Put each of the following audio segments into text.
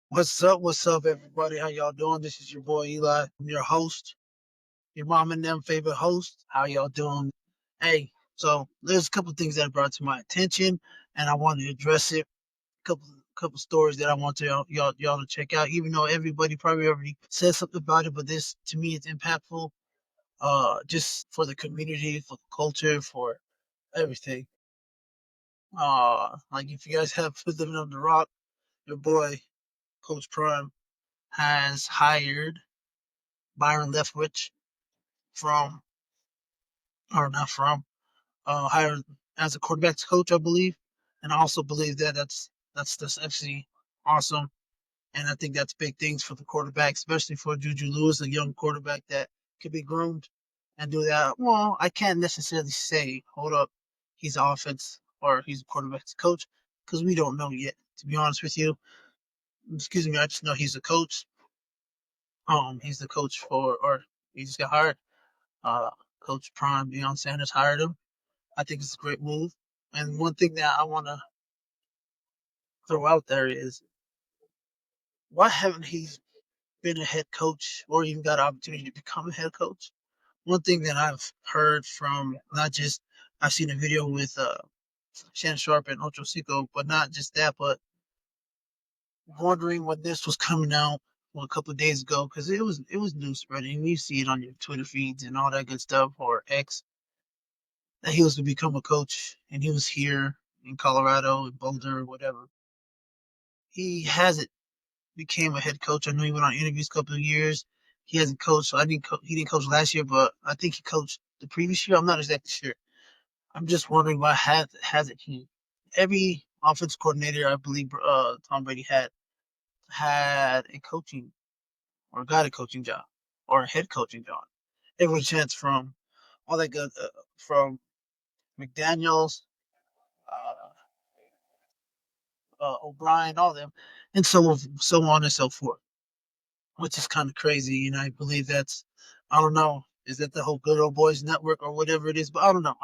What's up, everybody? How y'all doing? This is your boy Eli. I'm your host, your mom and them favorite host. How y'all doing? Hey, so there's a couple things that brought to my attention, and I wanted to address it. Couple stories that I want to y'all to check out. Even though everybody probably already said something about it, but this to me is impactful. Just for the community, for the culture, for everything. Like if you guys have been living on the rock, your boy Coach Prime has hired Byron Leftwich from, or not from, hired as a quarterbacks coach, I believe. And I also believe that that's actually awesome. And I think that's big things for the quarterback, especially for Juju Lewis, a young quarterback that could be groomed and do that. Well, I can't necessarily say, hold up, he's an offense or he's a quarterback's coach because we don't know yet. To be honest with you, excuse me, I just know he's a coach. He's the coach for, or he just got hired. Uh, Coach Prime, Deion Sanders hired him. I think it's a great move. And one thing that I want to throw out there is why haven't he been a head coach or even got an opportunity to become a head coach? One thing that I've heard from not just I've seen a video with Shannon Sharp and Ocho Cinco, but not just that, but wondering when this was coming out a couple of days ago because it was news spreading. You see it on your Twitter feeds and all that good stuff or X that he was to become a coach and he was here in Colorado, in Boulder, or whatever. He hasn't became a head coach. I know he went on interviews a couple of years. He hasn't coached. So he didn't coach last year, but I think he coached the previous year. I'm not exactly sure. I'm just wondering why hasn't he? Every offense coordinator, I believe, Tom Brady had a coaching or got a coaching job or a head coaching job. Every chance from all that good from McDaniel's, uh, O'Brien, all of them, and so on and so forth, which is kind of crazy. And I believe that's, I don't know, is that the whole Good Old Boys Network or whatever it is? But I don't know.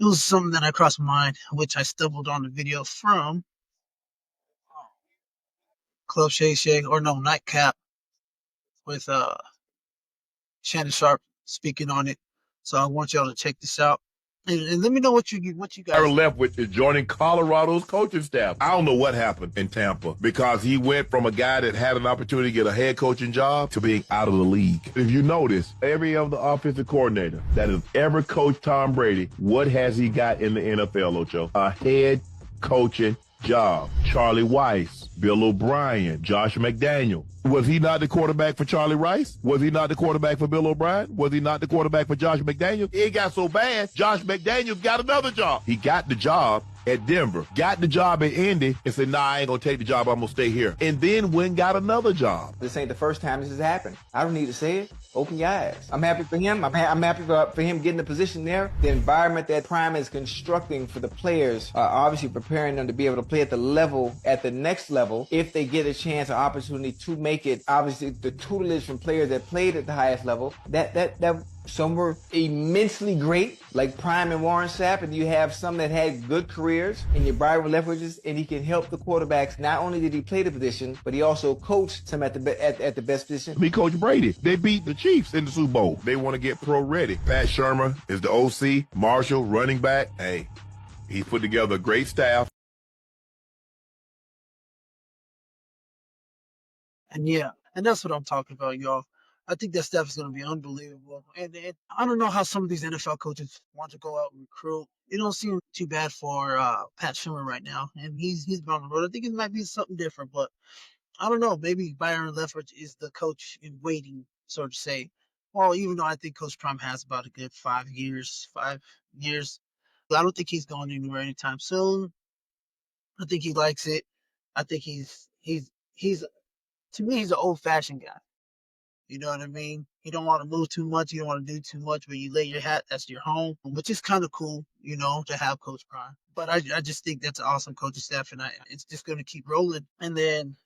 It was something that I crossed my mind, which I stumbled on the video from Club Shay Shay, or no, Nightcap with Shannon Sharp speaking on it. So I want y'all to check this out. And let me know what you guys. Byron Leftwich is joining Colorado's coaching staff. I don't know what happened in Tampa because he went from a guy that had an opportunity to get a head coaching job to being out of the league. If you notice, every other offensive coordinator that has ever coached Tom Brady, what has he got in the NFL, Ocho? A head coaching job. Charlie Weiss, Bill O'Brien, Josh McDaniel. Was he not the quarterback for Charlie Rice? Was he not the quarterback for Bill O'Brien? Was he not the quarterback for Josh McDaniel? It got so bad, Josh McDaniels got another job. He got the job at Denver, got the job at Indy, and said, nah, I ain't gonna take the job, I'm gonna stay here. And then went and got another job. This ain't the first time this has happened. I don't need to say it. Open your eyes. I'm happy for him. I'm happy for him getting the position there. The environment that Prime is constructing for the players, obviously preparing them to be able to play at the next level, if they get a chance or opportunity to make it. Obviously, the tutelage from players that played at the highest level, that some were immensely great, like Prime and Warren Sapp, and you have some that had good careers, and your Byron Leftwiches, and he can help the quarterbacks. Not only did he play the position, but he also coached some at the best position. He coached Brady. They beat the Chiefs in the Super Bowl. They want to get pro ready. Pat Shermer is the OC, Marshall, running back. Hey, he put together a great staff. And yeah, and that's what I'm talking about, y'all. I think that stuff is going to be unbelievable. And I don't know how some of these NFL coaches want to go out and recruit. It don't seem too bad for Pat Shermer right now, and he's been on the road. I think it might be something different, but I don't know. Maybe Byron Leftwich is the coach in waiting, so to say. Well, even though I think Coach Prime has about a good 5 years, 5 years, I don't think he's going anywhere anytime soon. I think he likes it. I think he's to me he's an old fashioned guy. You know what I mean? You don't want to move too much. You don't want to do too much. But you lay your hat, that's your home, which is kind of cool, to have Coach Prime. But I just think that's an awesome coaching staff, and it's just going to keep rolling. And then,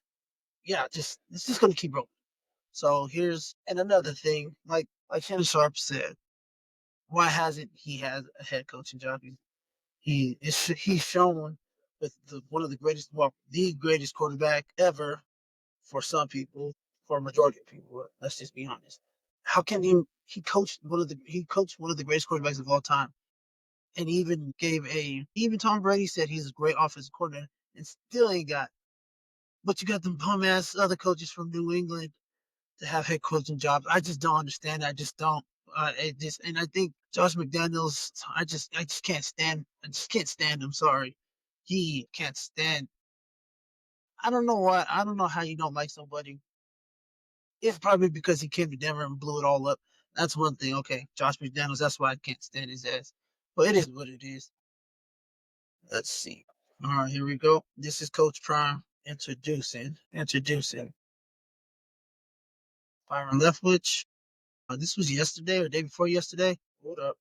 yeah, it's just going to keep rolling. So and another thing, like Shannon Sharp said, why hasn't he had a head coaching job? He's shown with one of the greatest, well, the greatest quarterback ever for some people, for a majority of people. Let's just be honest. How can he coached one of the greatest quarterbacks of all time, and even Tom Brady said he's a great offensive coordinator, and still ain't got. But you got them bum ass other coaches from New England to have head coaching jobs. I just don't understand. I just don't. And I think Josh McDaniels. I just can't stand. I just can't stand him. Sorry, he can't stand. I don't know why. I don't know how you don't like somebody. It's probably because he came to Denver and blew it all up. That's one thing. Okay, Josh McDaniels. That's why I can't stand his ass. But it is what it is. Let's see. All right, here we go. This is Coach Prime introducing Byron Leftwich. This was yesterday or day before yesterday. Hold up.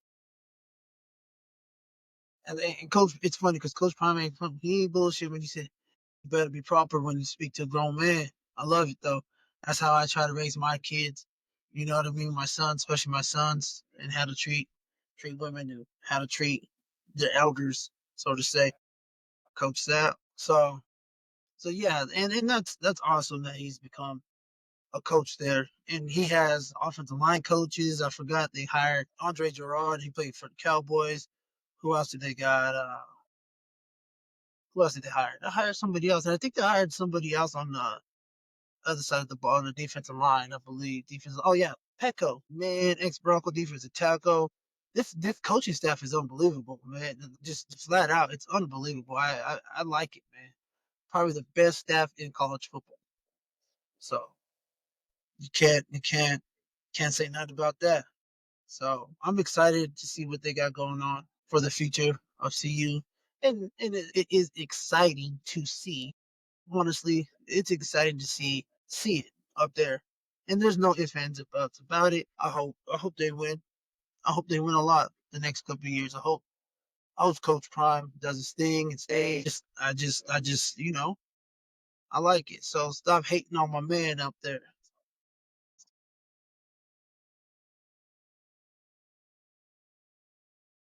And Coach, it's funny because Coach Prime ain't he ain't bullshit when he said you better be proper when you speak to a grown man. I love it though. That's how I try to raise my kids. You know what I mean? My sons, especially my sons, and how to treat women and how to treat the elders, so to say. Coach that. So yeah, and that's awesome that he's become a coach there. And he has offensive line coaches. I forgot they hired Andre Gerard. He played for the Cowboys. Who else did they got? Who else did they hire? They hired somebody else. And I think they hired somebody else on the other side of the ball on the defensive line, I believe. Defensive. Oh yeah, Petco, man, ex Bronco defensive tackle. This coaching staff is unbelievable, man. Just flat out, it's unbelievable. I like it, man. Probably the best staff in college football. So you can't say nothing about that. So I'm excited to see what they got going on for the future of CU, and it is exciting to see. Honestly, it's exciting to see it up there, and there's no ifs ands or buts about it. I hope they win. I hope they win a lot the next couple of years. I hope Coach Prime does his thing and stays. I just I like it. So stop hating on my man up there.